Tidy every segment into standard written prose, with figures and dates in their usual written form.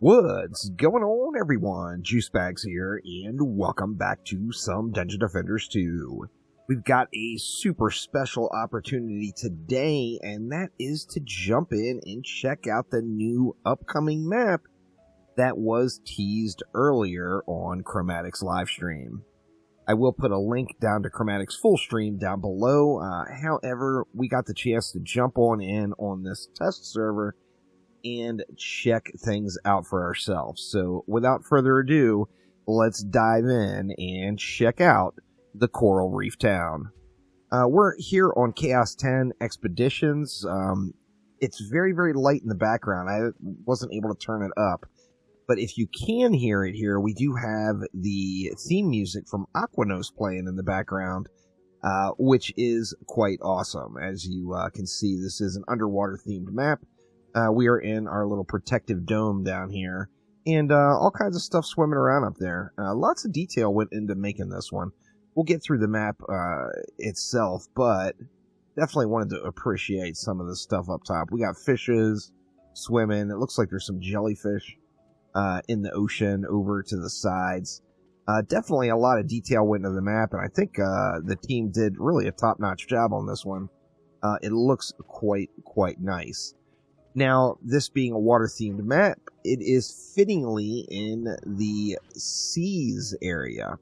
What's going on, everyone? Juicebags here, and welcome back to some Dungeon Defenders 2. We've got a super special opportunity today, and that is to jump in and check out the new upcoming map that was teased earlier on Chromatic's livestream. I will put a link down to Chromatic's full stream down below. However, we got the chance to jump on in on this test server and check things out for ourselves. So without further ado, let's dive in and check out the Coral Reef Town. We're here on Chaos 10 Expeditions. It's very, very light in the background. I wasn't able to turn it up. But if you can hear it here, we do have the theme music from Aquanos playing in the background, which is quite awesome. As you can see, this is an underwater themed map. We are in our little protective dome down here, and all kinds of stuff swimming around up there. Lots of detail went into making this one. We'll get through the map itself, but definitely wanted to appreciate some of the stuff up top. We got fishes swimming. It looks like there's some jellyfish in the ocean over to the sides. Definitely a lot of detail went into the map, and I think the team did really a top-notch job on this one. It looks quite nice. Now, this being a water-themed map, it is fittingly in the seas area.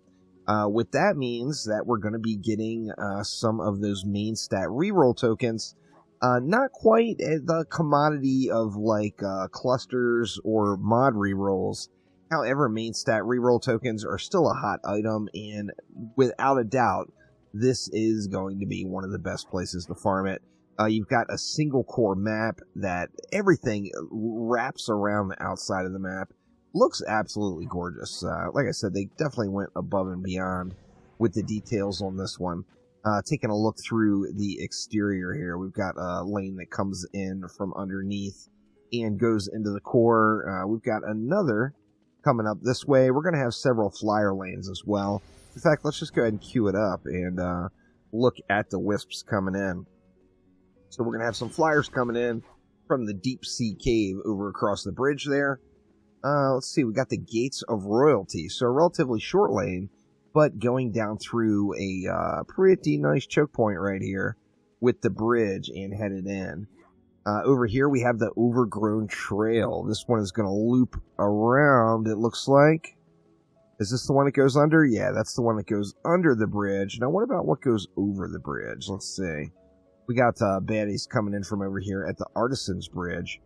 What that means that we're going to be getting some of those main stat reroll tokens. Not quite the commodity of like clusters or mod rerolls. However, main stat reroll tokens are still a hot item, and without a doubt, this is going to be one of the best places to farm it. You've got a single core map that everything wraps around the outside of the map. Looks absolutely gorgeous. Like I said, they definitely went above and beyond with the details on this one. Taking a look through the exterior here, we've got a lane that comes in from underneath and goes into the core. We've got another coming up this way. We're going to have several flyer lanes as well. In fact, let's just go ahead and queue it up and look at the wisps coming in. So we're going to have some flyers coming in from the deep sea cave over across the bridge there. Let's see, we got the Gates of Royalty. So a relatively short lane, but going down through a pretty nice choke point right here with the bridge and headed in. Over here we have the Overgrown Trail. This one is going to loop around, it looks like. Is this the one that goes under? Yeah, that's the one that goes under the bridge. Now what about what goes over the bridge? Let's see. We got baddies coming in from over here at the Artisan's Bridge,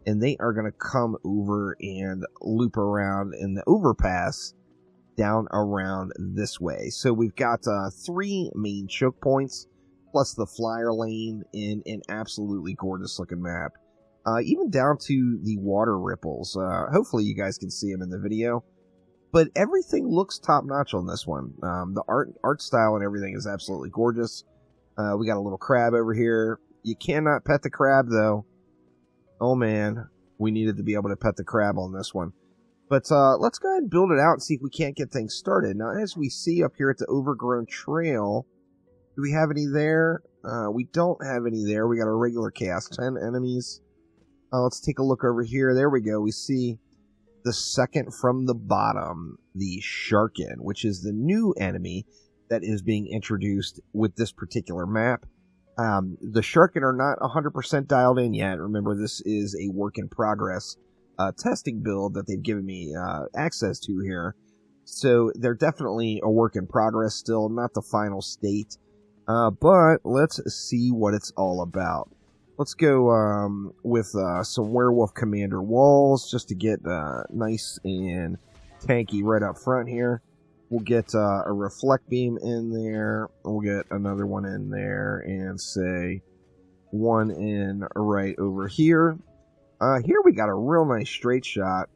and they are going to come over and loop around in the overpass down around this way. So we've got 3 main choke points, plus the flyer lane in an absolutely gorgeous looking map. Even down to the water ripples. Hopefully you guys can see them in the video. But everything looks top notch on this one. The art style and everything is absolutely gorgeous. We got a little crab over here. You cannot pet the crab, though. Oh, man. We needed to be able to pet the crab on this one. But let's go ahead and build it out and see if we can't get things started. Now, as we see up here at the Overgrown Trail, do we have any there? We don't have any there. We got our regular Chaos 10 enemies. Let's take a look over here. There we go. We see the second from the bottom, the Sharken, which is the new enemy that is being introduced with this particular map. The Sharken are not 100% dialed in yet. Remember, this is a work in progress testing build that they've given me access to here. So they're definitely a work in progress still, not the final state. But let's see what it's all about. Let's go with some Werewolf Commander walls just to get nice and tanky right up front here. We'll get a reflect beam in there. We'll get another one in there and say one in right over here. Here we got a real nice straight shot.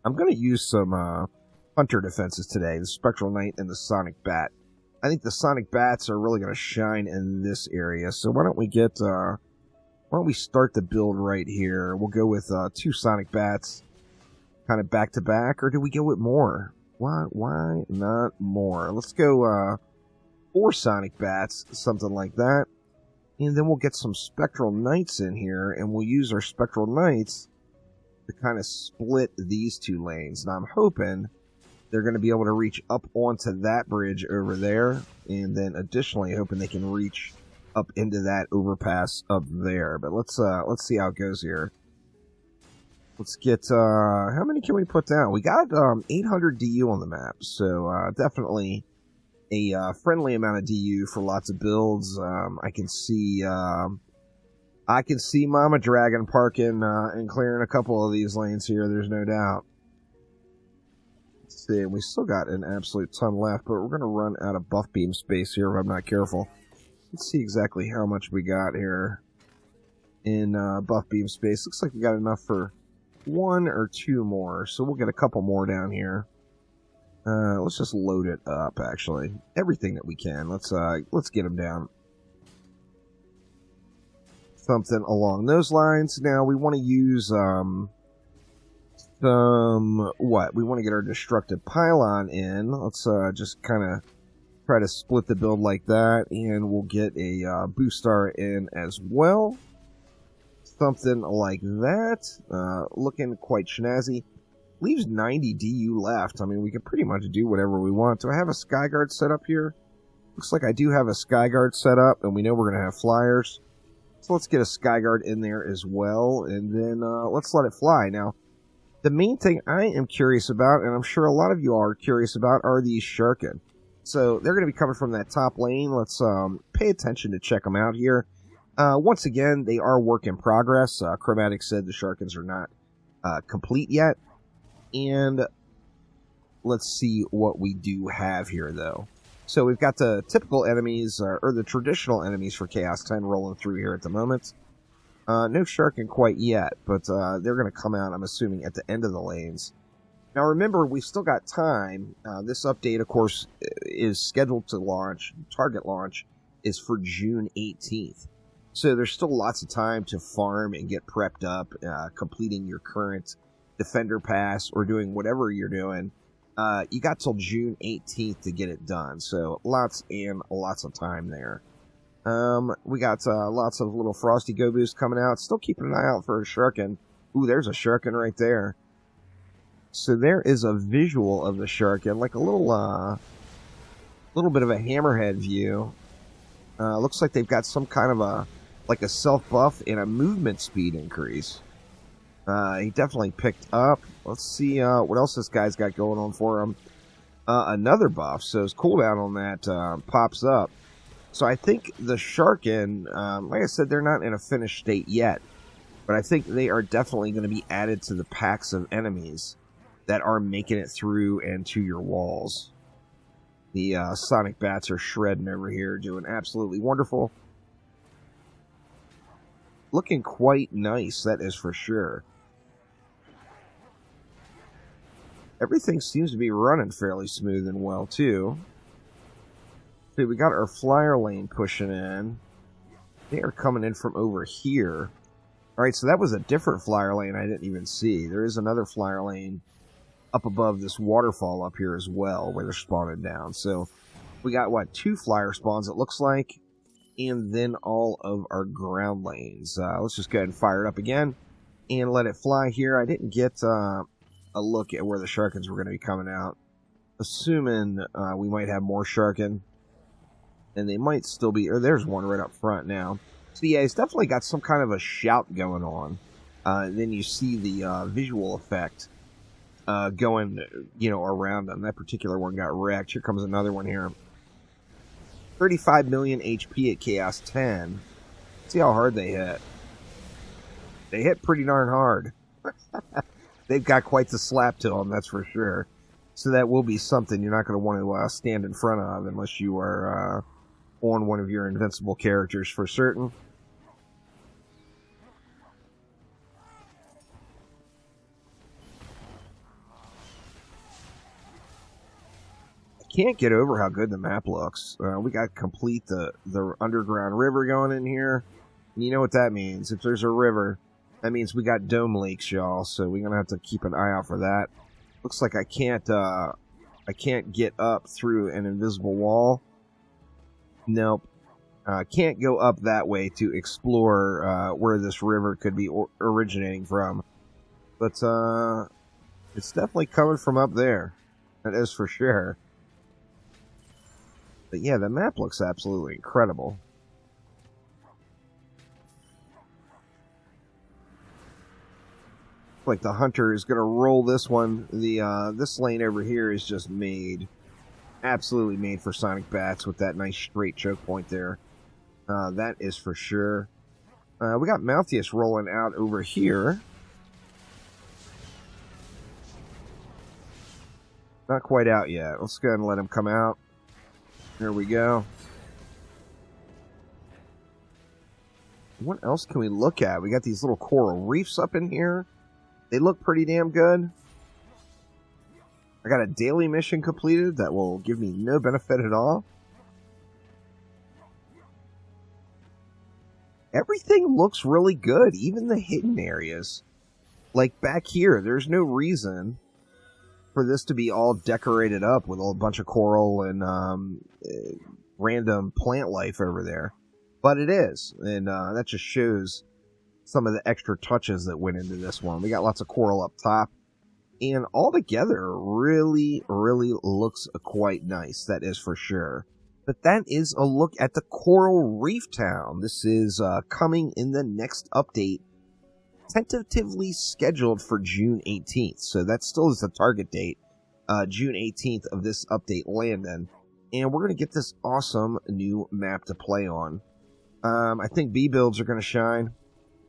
I'm going to use some hunter defenses today, the Spectral Knight and the Sonic Bat. I think the Sonic Bats are really going to shine in this area. So why don't we start the build right here? We'll go with 2 Sonic Bats kind of back to back, or do we go with more? Why not more? Let's go 4 Sonic Bats, something like that. And then we'll get some Spectral Knights in here, and we'll use our Spectral Knights to kind of split these two lanes. And I'm hoping they're going to be able to reach up onto that bridge over there, and then additionally hoping they can reach up into that overpass up there. But let's see how it goes here. Let's get, how many can we put down? We got 800 DU on the map, so definitely a friendly amount of DU for lots of builds. I can see Mama Dragon parking and clearing a couple of these lanes here. There's no doubt. Let's see, we still got an absolute ton left, but we're going to run out of buff beam space here if I'm not careful. Let's see exactly how much we got here in buff beam space. Looks like we got enough for 1 or 2 more, so we'll get a couple more down here. Let's just load it up, actually. Everything that we can. Let's get them down. Something along those lines. Now, we want to use, we want to get our destructive pylon in. Let's, just kind of try to split the build like that, and we'll get a, boost star in as well. Something like that. Looking quite snazzy. Leaves 90 DU left. I mean, we can pretty much do whatever we want. Do I have a Skyguard set up here? Looks like I do have a Skyguard set up, and we know we're going to have flyers. So let's get a Skyguard in there as well, and then let's let it fly. Now, the main thing I am curious about, and I'm sure a lot of you are curious about, are these Sharken. So they're going to be coming from that top lane. Let's pay attention to check them out here. Once again, they are work in progress. Chromatic said the Sharkens are not complete yet. And let's see what we do have here, though. So we've got the typical enemies, or the traditional enemies for Chaos 10 rolling through here at the moment. No Sharken quite yet, but they're going to come out, I'm assuming, at the end of the lanes. Now remember, we've still got time. This update, of course, is scheduled to launch. Target launch is for June 18th. So there's still lots of time to farm and get prepped up, completing your current Defender Pass or doing whatever you're doing. You got till June 18th to get it done. So lots of time there. We got lots of little Frosty Go Boosts coming out. Still keeping an eye out for a Sharken. Ooh, there's a Sharken right there. So there is a visual of the Sharken, like a little bit of a hammerhead view. Looks like they've got some kind of a self-buff and a movement speed increase. He definitely picked up. Let's see what else this guy's got going on for him. Another buff, so his cooldown on that pops up. So I think the Sharken, like I said, they're not in a finished state yet. But I think they are definitely going to be added to the packs of enemies that are making it through and to your walls. The Sonic Bats are shredding over here, doing absolutely wonderful. Looking quite nice, that is for sure. Everything seems to be running fairly smooth and well, too. See, we got our flyer lane pushing in. They are coming in from over here. Alright, so that was a different flyer lane I didn't even see. There is another flyer lane up above this waterfall up here as well, where they're spawning down. So, we got, what, 2 flyer spawns, it looks like. And then all of our ground lanes. Let's just go ahead and fire it up again. And let it fly here. I didn't get a look at where the Sharkens were going to be coming out. Assuming we might have more Sharken. And they might still be... Or there's one right up front now. So yeah, it's definitely got some kind of a shout going on. Then you see the visual effect going, around them. That particular one got wrecked. Here comes another one here. 35 million HP at Chaos 10. See how hard they hit. They hit pretty darn hard. They've got quite the slap to them, that's for sure. So that will be something you're not going to want to stand in front of unless you are on one of your invincible characters for certain. Can't get over how good the map looks. We got to complete the underground river going in here. And you know what that means. If there's a river, that means we got dome leaks, y'all. So we're going to have to keep an eye out for that. Looks like I can't get up through an invisible wall. Nope. Can't go up that way to explore where this river could be originating from. But it's definitely coming from up there. That is for sure. But yeah, the map looks absolutely incredible. Like the hunter is going to roll this one. This lane over here is just made, absolutely made for sonic bats with that nice straight choke point there. That is for sure. We got Malthus rolling out over here. Not quite out yet. Let's go ahead and let him come out. There we go. What else can we look at? We got these little coral reefs up in here. They look pretty damn good. I got a daily mission completed that will give me no benefit at all. Everything looks really good, even the hidden areas. Like back here, there's no reason for this to be all decorated up with a bunch of coral and random plant life over there. But it is, and that just shows some of the extra touches that went into this one. We got lots of coral up top, and altogether really, really looks quite nice, that is for sure. But that is a look at the Coral Reef Town. This is coming in the next update, tentatively scheduled for June 18th. So that still is the target date, June 18th of this update landing. And we're going to get this awesome new map to play on. I think B builds are going to shine.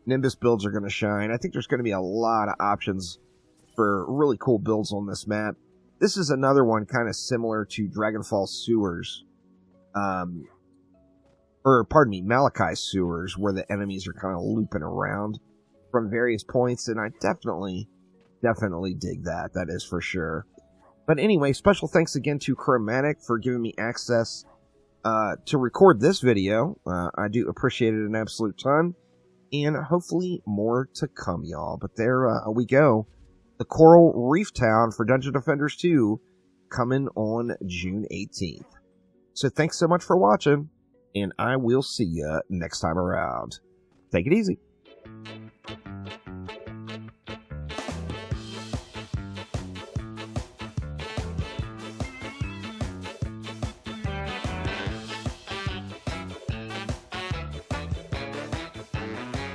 Nimbus builds are going to shine. I think there's going to be a lot of options for really cool builds on this map. This is another one kind of similar to Dragonfall Sewers. Or pardon me, Malachi Sewers, where the enemies are kind of looping around from various points, and I definitely dig that. That is for sure. But anyway, special thanks again to Chromatic for giving me access to record this video. I do appreciate it an absolute ton, and hopefully more to come, y'all. But there we go. The Coral Reef Town for Dungeon Defenders 2 coming on June 18th. So thanks so much for watching, and I will see you next time around. Take it easy.